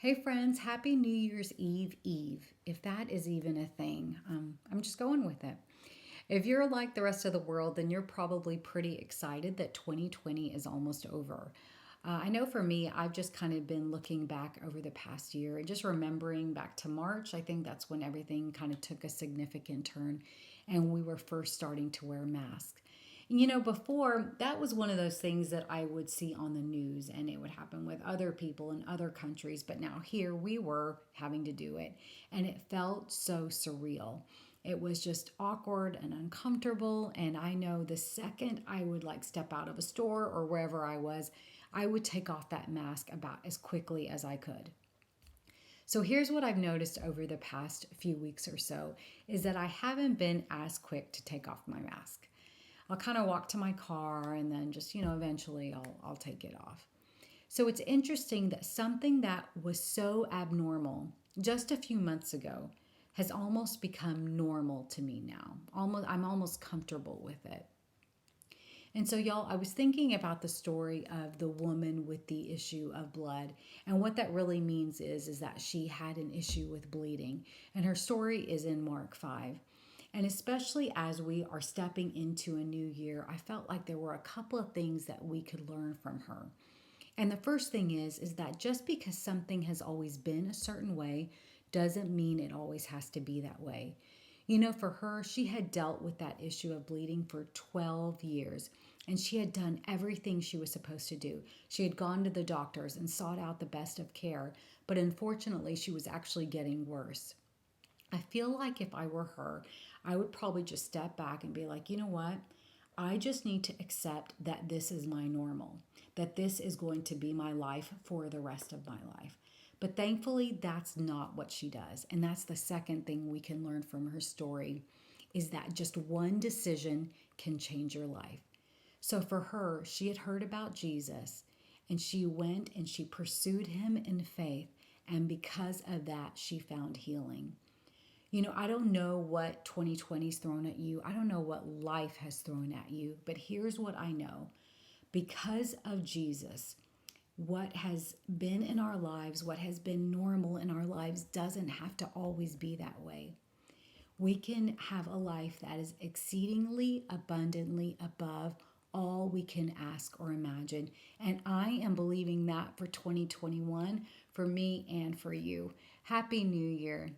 Hey friends, happy New Year's Eve, if that is even a thing. I'm just going with it. If you're like the rest of the world, then you're probably pretty excited that 2020 is almost over. I know for me, I've just kind of been looking back over the past year and just remembering back to March. I think that's when everything kind of took a significant turn and we were first starting to wear masks. Before that was one of those things that I would see on the news and it would happen with other people in other countries. But now here we were having to do it and it felt so surreal. It was just awkward and uncomfortable. And I know the second I would like step out of a store or wherever I was, I would take off that mask about as quickly as I could. So here's what I've noticed over the past few weeks or so is that I haven't been as quick to take off my mask. I'll kind of walk to my car and then just, eventually I'll take it off. So it's interesting that something that was so abnormal just a few months ago has almost become normal to me now. I'm almost comfortable with it. And so, y'all, I was thinking about the story of the woman with the issue of blood. And what that really means is that she had an issue with bleeding. And her story is in Mark 5. And especially as we are stepping into a new year, I felt like there were a couple of things that we could learn from her. And the first thing is that just because something has always been a certain way doesn't mean it always has to be that way. For her, she had dealt with that issue of bleeding for 12 years and she had done everything she was supposed to do. She had gone to the doctors and sought out the best of care, but unfortunately, she was actually getting worse. I feel like if I were her, I would probably just step back and be like, you know what? I just need to accept that this is my normal, that this is going to be my life for the rest of my life. But thankfully, that's not what she does. And that's the second thing we can learn from her story is that just one decision can change your life. So for her, she had heard about Jesus and she went and she pursued him in faith. And because of that, she found healing. I don't know what 2020's thrown at you. I don't know what life has thrown at you, but here's what I know. Because of Jesus, what has been in our lives, what has been normal in our lives, doesn't have to always be that way. We can have a life that is exceedingly abundantly above all we can ask or imagine. And I am believing that for 2021 for me and for you. Happy New Year.